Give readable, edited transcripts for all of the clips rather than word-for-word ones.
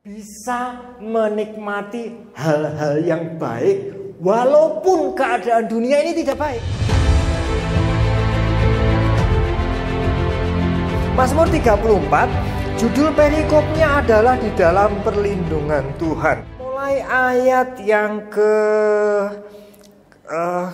bisa menikmati hal-hal yang baik walaupun keadaan dunia ini tidak baik. Mazmur 34, judul perikopnya adalah di dalam perlindungan Tuhan. Mulai ayat yang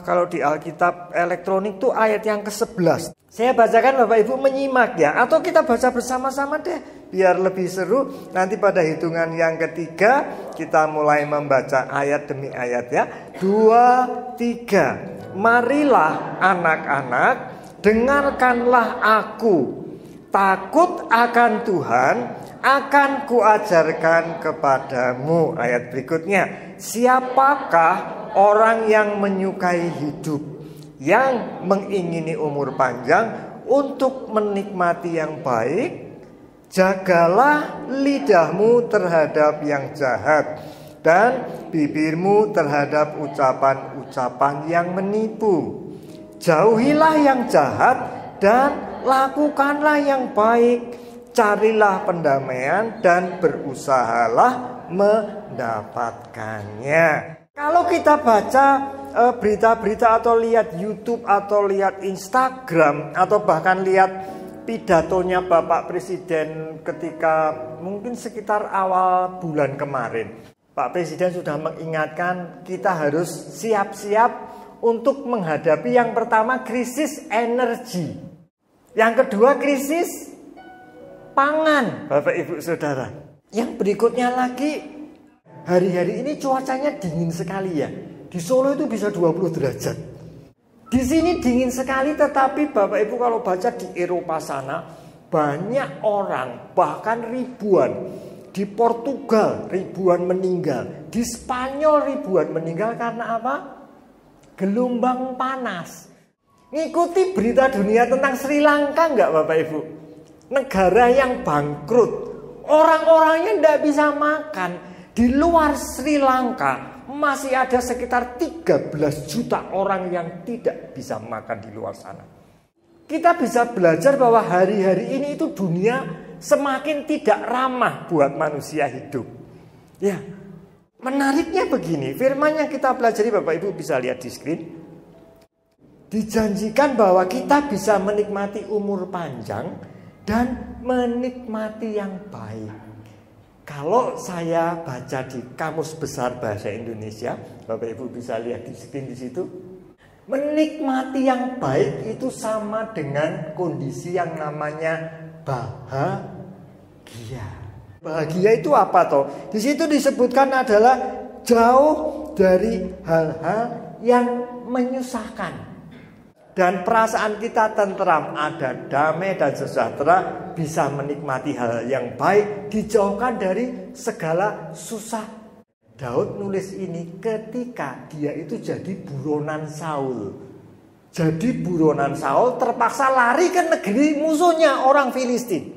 kalau di Alkitab elektronik tuh ayat yang ke-11. Saya bacakan, Bapak Ibu menyimak ya, atau kita baca bersama-sama deh biar lebih seru. Nanti pada hitungan yang ketiga kita mulai membaca ayat demi ayat ya. 2, 3. Marilah anak-anak, dengarkanlah aku. Takut akan Tuhan akan kuajarkan kepadamu. Ayat berikutnya, siapakah orang yang menyukai hidup, yang mengingini umur panjang untuk menikmati yang baik? Jagalah lidahmu terhadap yang jahat dan bibirmu terhadap ucapan-ucapan yang menipu. Jauhilah yang jahat dan lakukanlah yang baik. Carilah pendamaian dan berusahalah mendapatkannya. Kalau kita baca berita-berita atau lihat YouTube atau lihat Instagram atau bahkan lihat pidatonya Bapak Presiden ketika mungkin sekitar awal bulan kemarin, Pak Presiden sudah mengingatkan kita harus siap-siap untuk menghadapi yang pertama krisis energi, yang kedua krisis pangan, Bapak Ibu Saudara. Yang berikutnya lagi, hari-hari ini cuacanya dingin sekali ya. Di Solo itu bisa 20 derajat. Di sini dingin sekali, tetapi Bapak Ibu kalau baca di Eropa sana, banyak orang, bahkan ribuan. Di Portugal ribuan meninggal. Di Spanyol ribuan meninggal karena apa? Gelombang panas. Ngikuti berita dunia tentang Sri Lanka enggak Bapak Ibu? Negara yang bangkrut, orang-orangnya tidak bisa makan. Di luar Sri Lanka masih ada sekitar 13 juta orang yang tidak bisa makan di luar sana. Kita bisa belajar bahwa hari-hari ini itu dunia semakin tidak ramah buat manusia hidup. Ya, menariknya begini, firman yang kita pelajari Bapak Ibu bisa lihat di screen. Dijanjikan bahwa kita bisa menikmati umur panjang dan menikmati yang baik. Kalau saya baca di Kamus Besar Bahasa Indonesia, Bapak Ibu bisa lihat di screen di situ. Menikmati yang baik itu sama dengan kondisi yang namanya bahagia. Bahagia itu apa toh? Di situ disebutkan adalah jauh dari hal-hal yang menyusahkan. Dan perasaan kita tenteram, ada damai dan sejahtera, bisa menikmati hal yang baik, dijauhkan dari segala susah. Daud nulis ini ketika dia itu jadi buronan Saul. Jadi buronan Saul terpaksa lari ke negeri musuhnya, orang Filistin.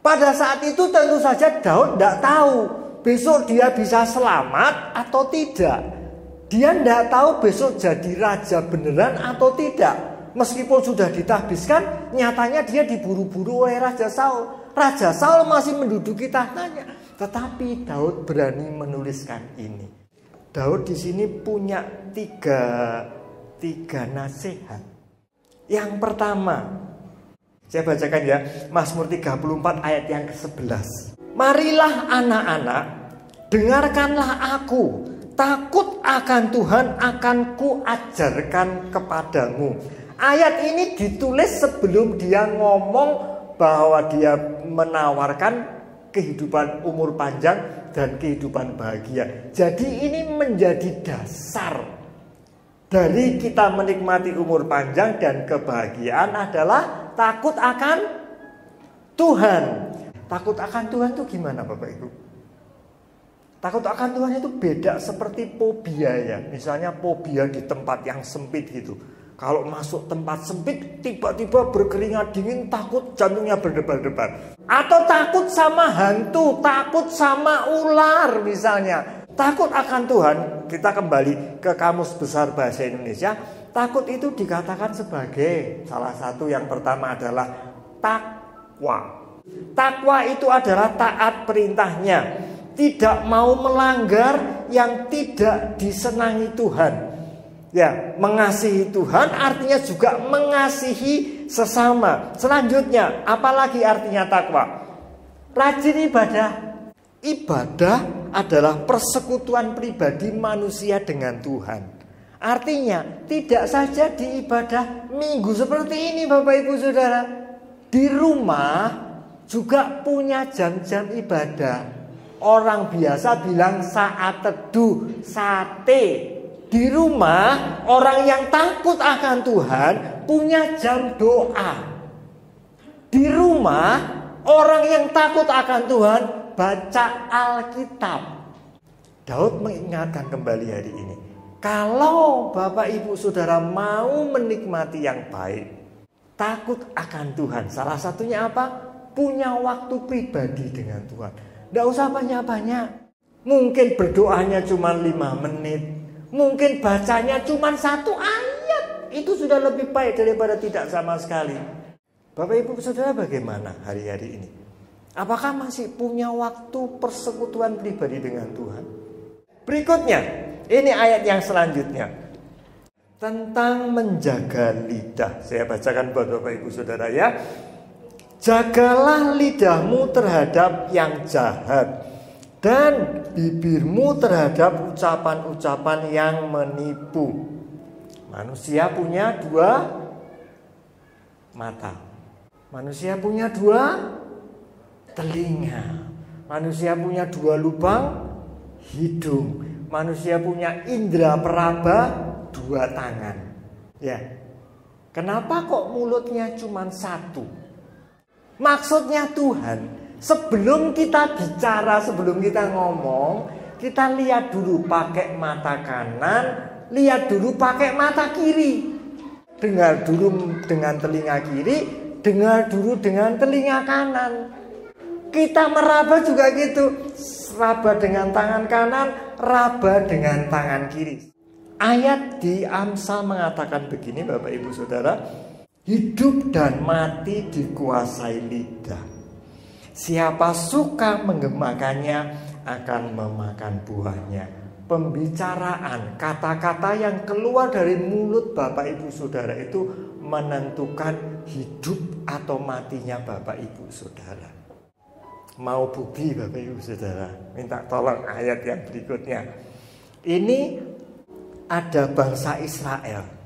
Pada saat itu tentu saja Daud tidak tahu besok dia bisa selamat atau tidak. Dia tidak tahu besok jadi raja beneran atau tidak. Meskipun sudah ditahbiskan, nyatanya dia diburu-buru oleh Raja Saul. Raja Saul masih menduduki tahtanya. Tetapi Daud berani menuliskan ini. Daud di sini punya tiga nasihat. Yang pertama, saya bacakan ya, Mazmur 34 ayat yang ke-11. Marilah anak-anak, dengarkanlah aku. Takut akan Tuhan akan kuajarkan kepadamu. Ayat ini ditulis sebelum dia ngomong bahwa dia menawarkan kehidupan umur panjang dan kehidupan bahagia. Jadi ini menjadi dasar dari kita menikmati umur panjang dan kebahagiaan adalah takut akan Tuhan. Takut akan Tuhan itu gimana Bapak Ibu? Takut akan Tuhan itu beda seperti fobia ya. Misalnya fobia di tempat yang sempit gitu. Kalau masuk tempat sempit tiba-tiba berkeringat dingin, takut jantungnya berdebar-debar. Atau takut sama hantu, takut sama ular misalnya. Takut akan Tuhan, kita kembali ke Kamus Besar Bahasa Indonesia. Takut itu dikatakan sebagai salah satu yang pertama adalah takwa. Takwa itu adalah taat perintahnya. tidak mau melanggar yang tidak disenangi Tuhan. Ya, mengasihi Tuhan artinya juga mengasihi sesama. Selanjutnya, apalagi artinya takwa? Rajin ibadah. Ibadah adalah persekutuan pribadi manusia dengan Tuhan. Artinya tidak saja di ibadah minggu seperti ini Bapak Ibu Saudara. Di rumah juga punya jam-jam ibadah. Orang biasa bilang saat teduh, sate. Di rumah orang yang takut akan Tuhan punya jam doa. Di rumah orang yang takut akan Tuhan baca Alkitab. Daud mengingatkan kembali hari ini, kalau Bapak Ibu Saudara mau menikmati yang baik, takut akan Tuhan, salah satunya apa? Punya waktu pribadi dengan Tuhan. Tidak usah banyak-banyak. Mungkin berdoanya cuma 5 menit. Mungkin bacanya cuma 1 ayat. Itu sudah lebih baik daripada tidak sama sekali. Bapak Ibu Saudara bagaimana hari-hari ini? Apakah masih punya waktu persekutuan pribadi dengan Tuhan? Berikutnya, ini ayat yang selanjutnya. Tentang menjaga lidah. Saya bacakan buat Bapak Ibu Saudara ya. Jagalah lidahmu terhadap yang jahat, dan bibirmu terhadap ucapan-ucapan yang menipu. Manusia punya 2 mata. Manusia punya 2 telinga. Manusia punya 2 lubang hidung. Manusia punya indera peraba 2 tangan. Ya. Kenapa kok mulutnya cuma 1? Maksudnya Tuhan, sebelum kita bicara, sebelum kita ngomong, kita lihat dulu pakai mata kanan, lihat dulu pakai mata kiri. Dengar dulu dengan telinga kiri, dengar dulu dengan telinga kanan. Kita meraba juga gitu, raba dengan tangan kanan, raba dengan tangan kiri. Ayat di Amsal mengatakan begini Bapak Ibu Saudara, hidup dan mati dikuasai lidah. Siapa suka menggemakannya akan memakan buahnya. Pembicaraan, kata-kata yang keluar dari mulut Bapak Ibu Saudara itu menentukan hidup atau matinya Bapak Ibu Saudara. Mau bukti Bapak Ibu Saudara? Minta tolong ayat yang berikutnya. Ini ada bangsa Israel.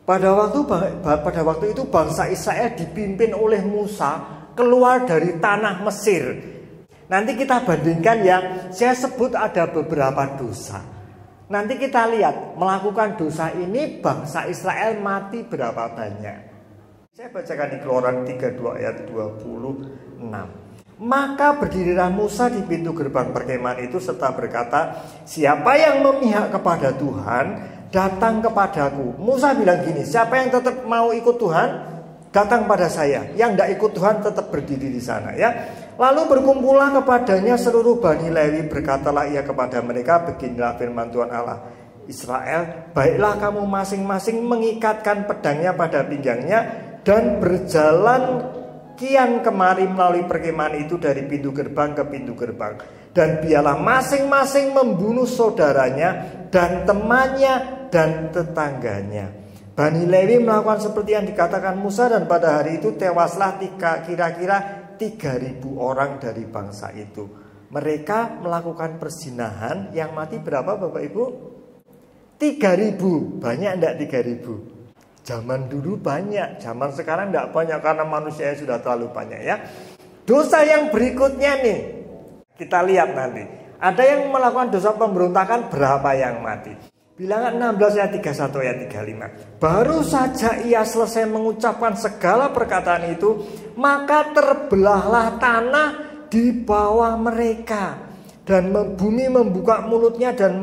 Pada waktu itu bangsa Israel dipimpin oleh Musa keluar dari tanah Mesir. Nanti kita bandingkan ya, saya sebut ada beberapa dosa. Nanti kita lihat melakukan dosa ini bangsa Israel mati berapa banyak. Saya bacakan di Keluaran 32 ayat 26. Maka berdirilah Musa di pintu gerbang perkemahan itu serta berkata, siapa yang memihak kepada Tuhan datang kepadaku. Musa bilang gini, siapa yang tetap mau ikut Tuhan datang pada saya. Yang tidak ikut Tuhan tetap berdiri di sana ya. Lalu berkumpullah kepadanya seluruh Bani Lewi, berkatalah ia kepada mereka, beginilah firman Tuhan Allah Israel, baiklah kamu masing-masing mengikatkan pedangnya pada pinggangnya dan berjalan kian kemari melalui perkemahan itu dari pintu gerbang ke pintu gerbang. Dan biarlah masing-masing membunuh saudaranya dan temannya dan tetangganya. Bani Lewi melakukan seperti yang dikatakan Musa, dan pada hari itu tewaslah kira-kira 3.000 orang dari bangsa itu. Mereka melakukan perzinahan. Yang mati berapa Bapak Ibu? 3.000. Banyak enggak 3.000? Zaman dulu banyak, zaman sekarang enggak banyak karena manusia sudah terlalu banyak ya. Dosa yang berikutnya nih, kita lihat nanti. Ada yang melakukan dosa pemberontakan, berapa yang mati? Bilangan 16 ayat 31 ayat 35. Baru saja ia selesai mengucapkan segala perkataan itu, maka terbelahlah tanah di bawah mereka, dan bumi membuka mulutnya dan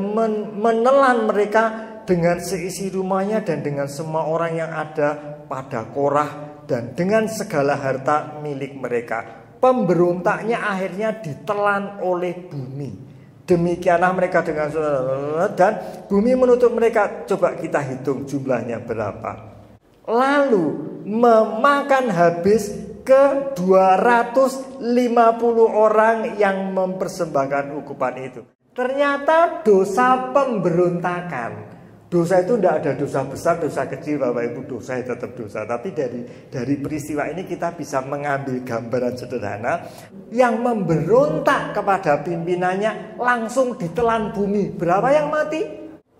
menelan mereka dengan seisi rumahnya dan dengan semua orang yang ada pada Korah dan dengan segala harta milik mereka. Pemberontaknya akhirnya ditelan oleh bumi. Demikianlah mereka dengan dan bumi menutup mereka. Coba kita hitung jumlahnya berapa. Lalu memakan habis ke 250 orang yang mempersembahkan ukupan itu. Ternyata dosa pemberontakan. Dosa itu tidak ada dosa besar, dosa kecil, Bapak Ibu, dosa tetap dosa. Tapi dari peristiwa ini kita bisa mengambil gambaran sederhana. Yang memberontak kepada pimpinannya langsung ditelan bumi. Berapa yang mati?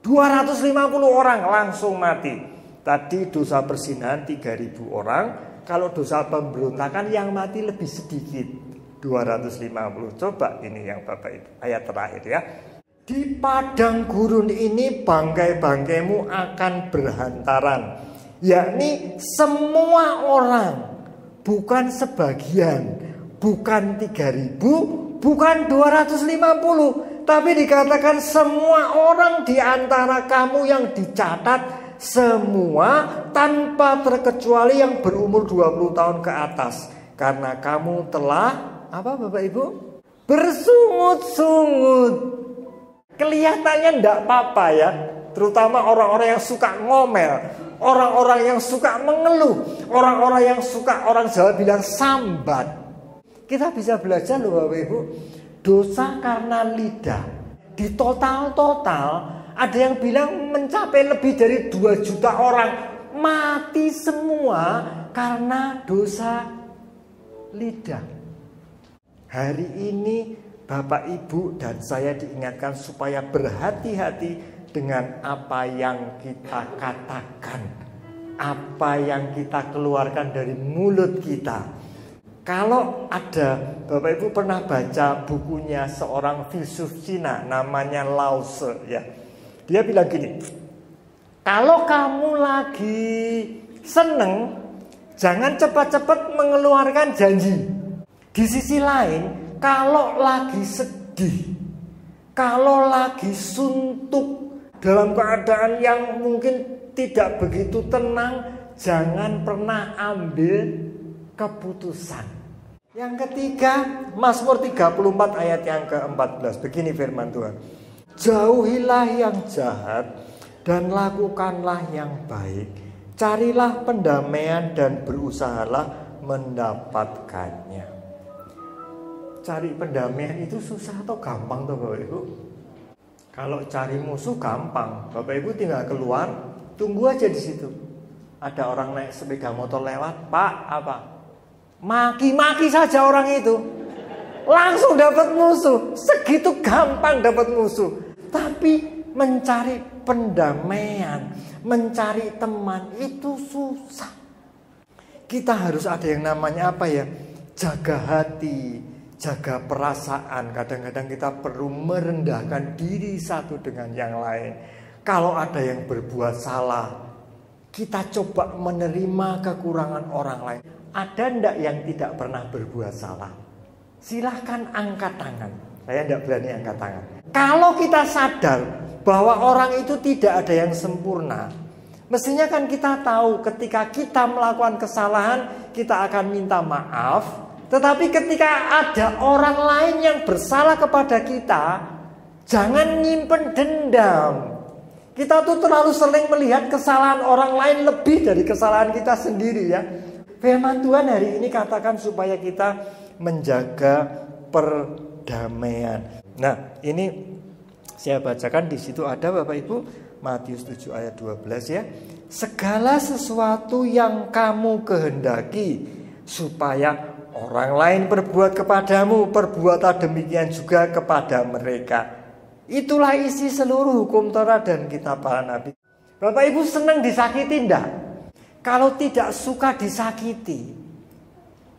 250 orang langsung mati. Tadi dosa persinahan 3.000 orang. Kalau dosa pemberontakan yang mati lebih sedikit, 250. Coba ini yang Bapak Ibu, ayat terakhir ya. Di padang gurun ini bangkai-bangkaimu akan berhantaran, yakni semua orang, bukan sebagian, bukan 3.000, bukan 250, tapi dikatakan semua orang di antara kamu yang dicatat, semua tanpa terkecuali yang berumur 20 tahun ke atas, karena kamu telah apa Bapak Ibu? Bersungut-sungut. Kelihatannya enggak apa-apa ya, terutama orang-orang yang suka ngomel, orang-orang yang suka mengeluh, orang-orang yang suka, orang Jawa bilang sambat. Kita bisa belajar loh Bapak Ibu, dosa karena lidah. Di total ada yang bilang mencapai lebih dari 2 juta orang mati semua karena dosa lidah. Hari ini Bapak Ibu dan saya diingatkan supaya berhati-hati dengan apa yang kita katakan, apa yang kita keluarkan dari mulut kita. Kalau ada, Bapak Ibu pernah baca bukunya seorang filsuf Cina namanya Lao Tse ya. Dia bilang gini, kalau kamu lagi seneng, jangan cepat-cepat mengeluarkan janji. Di sisi lain, kalau lagi sedih, kalau lagi suntuk, dalam keadaan yang mungkin tidak begitu tenang, jangan pernah ambil keputusan. Yang ketiga, Mazmur 34 ayat yang ke-14. Begini firman Tuhan. Jauhilah yang jahat dan lakukanlah yang baik. Carilah pendamaian dan berusahalah mendapatkannya. Cari pendamaian itu susah atau gampang tuh Bapak Ibu? Kalau cari musuh gampang, Bapak Ibu tinggal keluar, tunggu aja di situ. Ada orang naik sepeda motor lewat, Pak apa? Maki-maki saja orang itu, langsung dapat musuh. Segitu gampang dapat musuh. Tapi mencari pendamaian, mencari teman itu susah. Kita harus ada yang namanya apa ya? Jaga hati, jaga perasaan. Kadang-kadang kita perlu merendahkan diri satu dengan yang lain. Kalau ada yang berbuat salah, kita coba menerima kekurangan orang lain. Ada ndak yang tidak pernah berbuat salah? Silahkan angkat tangan. Saya ndak berani angkat tangan. Kalau kita sadar bahwa orang itu tidak ada yang sempurna, mestinya kan kita tahu ketika kita melakukan kesalahan, kita akan minta maaf. Tetapi ketika ada orang lain yang bersalah kepada kita, jangan nyimpen dendam. Kita tuh terlalu sering melihat kesalahan orang lain lebih dari kesalahan kita sendiri ya. Firman Tuhan hari ini katakan supaya kita menjaga perdamaian. Nah, ini saya bacakan di situ ada Bapak Ibu, Matius 7 ayat 12 ya. Segala sesuatu yang kamu kehendaki supaya orang lain berbuat kepadamu, perbuatlah demikian juga kepada mereka. Itulah isi seluruh hukum Taurat dan kitab para nabi. Bapak Ibu senang disakiti enggak? Kalau tidak suka disakiti,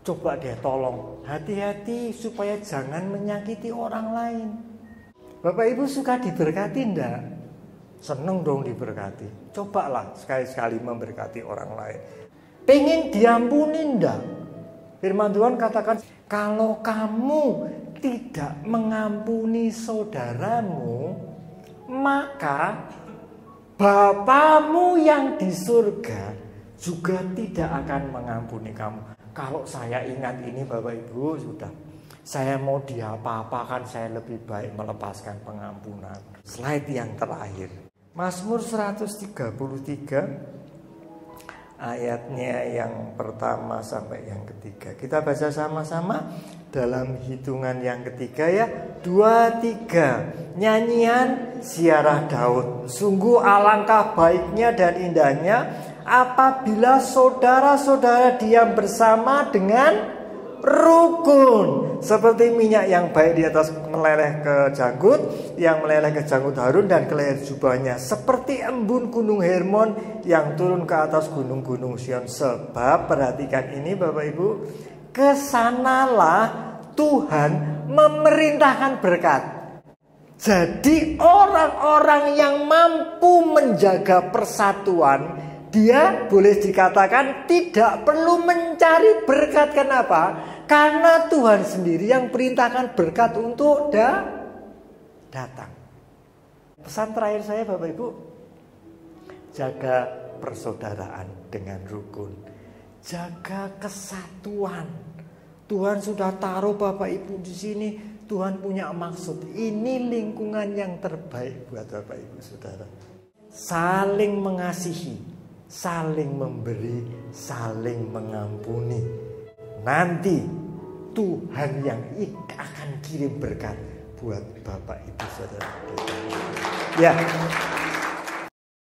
coba deh tolong hati-hati supaya jangan menyakiti orang lain. Bapak Ibu suka diberkati enggak? Seneng dong diberkati. Cobalah sekali-sekali memberkati orang lain. Pengen diampuni enggak? Firman Tuhan katakan, kalau kamu tidak mengampuni saudaramu, maka Bapamu yang di surga juga tidak akan mengampuni kamu. Kalau saya ingat ini Bapak Ibu, sudah saya mau diapa-apakan, saya lebih baik melepaskan pengampunan. Slide yang terakhir, Mazmur 133 ayatnya yang pertama sampai yang ketiga. Kita baca sama-sama dalam hitungan yang ketiga ya. 2, 3. Nyanyian ziarah Daud. Sungguh alangkah baiknya dan indahnya apabila saudara-saudara diam bersama dengan rukun, seperti minyak yang baik di atas meleleh ke janggut, yang meleleh ke janggut Harun dan ke leher jubahnya, seperti embun gunung Hermon yang turun ke atas gunung-gunung Sion. Sebab perhatikan ini Bapak Ibu, kesanalah Tuhan memerintahkan berkat. Jadi orang-orang yang mampu menjaga persatuan, dia boleh dikatakan tidak perlu mencari berkat. Kenapa? Karena Tuhan sendiri yang perintahkan berkat untuk datang. Pesan terakhir saya Bapak Ibu, jaga persaudaraan dengan rukun. Jaga kesatuan. Tuhan sudah taruh Bapak Ibu di sini. Tuhan punya maksud. Ini lingkungan yang terbaik buat Bapak Ibu Saudara. Saling mengasihi, saling memberi, saling mengampuni. Nanti Tuhan yang akan kirim berkat buat Bapak Ibu Saudara. Ya.